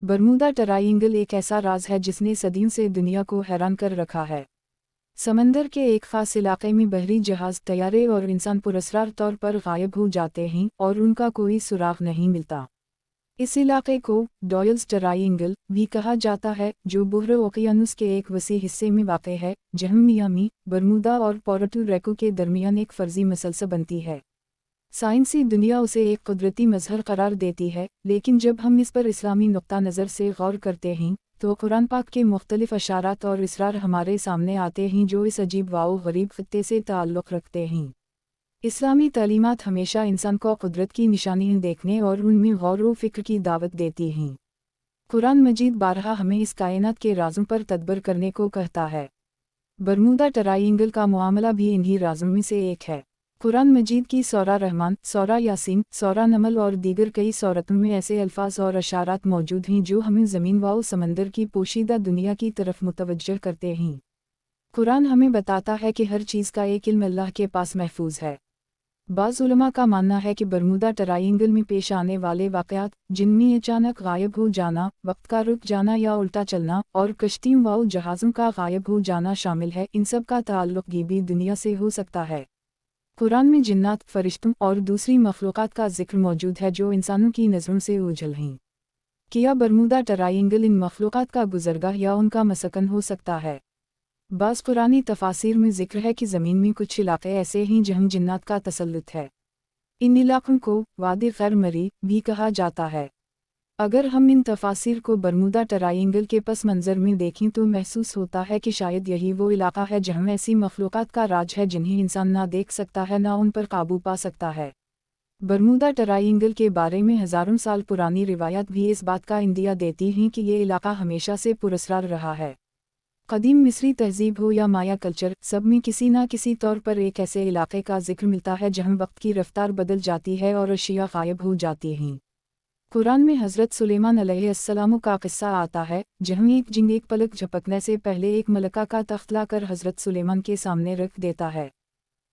Bermuda triangle एक ऐसा राज है जिसने सदियों से दुनिया को हैरान कर रखा है। समंदर के एक खास इलाके में बहरी जहाज, तैयारे और इंसान पुरस्कार तौर पर गायब हो जाते हैं और उनका कोई सुराग नहीं मिलता। इस इलाके को डॉयल्स ट्रायंगल भी कहा जाता है, जो बहरे ओकियानुस के एक वसी हिस्से में वाक़ है, जहाँ मियामी, बरमूदा और पोर्टो रिको के दरमियान एक फर्जी मसलसल बनती है। साइंसी दुनिया उसे एक कुदरती मजहर करार देती है, लेकिन जब हम इस पर इस्लामी नुक्ता नज़र से गौर करते हैं तो कुरान पाक के मुख्तलिफ अशारात और इसरार हमारे सामने आते हैं जो इस अजीब वाओ गरीब खत्ते से ताल्लुक़ रखते हैं। इस्लामी तालीमात हमेशा इंसान को कुदरत की निशानियाँ देखने और उनमें गौर व फ़िक्र की दावत देती हैं। कुरान मजीद बारहा हमें इस कायनात के राज़ों पर तदब्बर करने को कहता है। बरमूदा ट्रायंगल का मामला भी इन्हीं राज़ों में से एक है। कुरान मजीद की सूरह रहमान, सूरह यासीन, सूरह नमल और दीगर कई सूरतों में ऐसे अल्फाज और अशारात मौजूद हैं जो हमें ज़मीन व समंदर की पोशीदा दुनिया की तरफ मुतवज्जह करते हैं। कुरान हमें बताता है कि हर चीज़ का एक इल्म अल्लाह के पास महफूज है। बाज़ उलमा का मानना है कि बरमूदा ट्रायंगल में पेश आने वाले वाक़यात, जिनमें अचानक गायब हो जाना, वक्त का रुक जाना या उल्टा चलना और कश्तियों व जहाज़ों का गायब हो जाना शामिल है, इन सब का ताल्लुक़ गीबी दुनिया से हो सकता है। कुरान में जिन्नात, फरिश्तों और दूसरी मखलूक़ात का जिक्र मौजूद है जो इंसानों की नज़रों से ओझल हैं। क्या बरमूदा ट्रायंगल इन मखलूक़ात का गुज़रगाह या उनका मसकन हो सकता है? बाज़ कुरानी तफासिर में जिक्र है कि ज़मीन में कुछ इलाक़े ऐसे हैं जहाँ जिन्नात का तसल्लुत है। इन इलाक़ों को वादी ग़ैर मरी भी कहा जाता है। अगर हम इन तफासिर को बरमूदा ट्रायंगल के पस मंज़र में देखें तो महसूस होता है कि शायद यही वो इलाक़ा है जहाँ ऐसी मखलूक़ात का राज है जिन्हें इंसान ना देख सकता है ना उन पर काबू पा सकता है। बरमूदा ट्रायंगल के बारे में हज़ारों साल पुरानी रिवायत भी इस बात का इंदिया देती हैं कि ये इलाक़ा हमेशा से पुरस्कार रहा है। कदीम मिस्री तहज़ीब हो या माया कल्चर, सब में किसी न किसी तौर पर एक ऐसे इलाक़े का जिक्र मिलता है जहाँ वक्त की रफ्तार बदल जाती है और अशिया गायब हो जाती हैं। कुरान में हज़रत सुलेमान अलैहिस्सलाम का किस्सा आता है, जहाँ एक जिन एक पलक झपकने से पहले एक मलका का तख्त लाकर हज़रत सुलेमान के सामने रख देता है।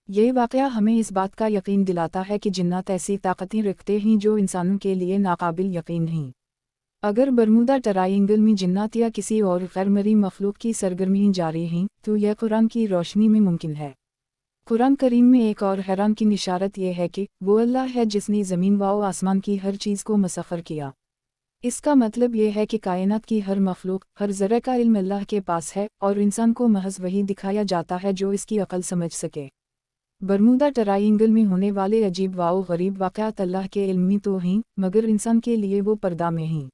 ये वाक़या हमें इस बात का यकीन दिलाता है कि जिन्नात ऐसी ताकतें रखते हैं जो इंसानों के लिए नाकाबिल यकीन हैं। अगर बरमूदा ट्रायंगल में जिन्नात या किसी और गैर मरी मखलूक की सरगर्मियाँ जारी हैं तो यह कुरान की रोशनी में मुमकिन है। कुरान करीम में एक और हैरान की इशारत यह है कि वो अल्लाह है जिसने ज़मीन व आसमान की हर चीज़ को मुसख्खर किया। इसका मतलब यह है कि कायनात की हर मखलूक, हर ज़र्रे का इल्म अल्लाह के पास है और इंसान को महज वही दिखाया जाता है जो इसकी अक्ल समझ सके। बरमूदा ट्रायंगल में होने वाले अजीब व गरीब वाक़यात अल्लाह के इल्म में तो हैं, मगर इंसान के लिए वो पर्दा में हैं।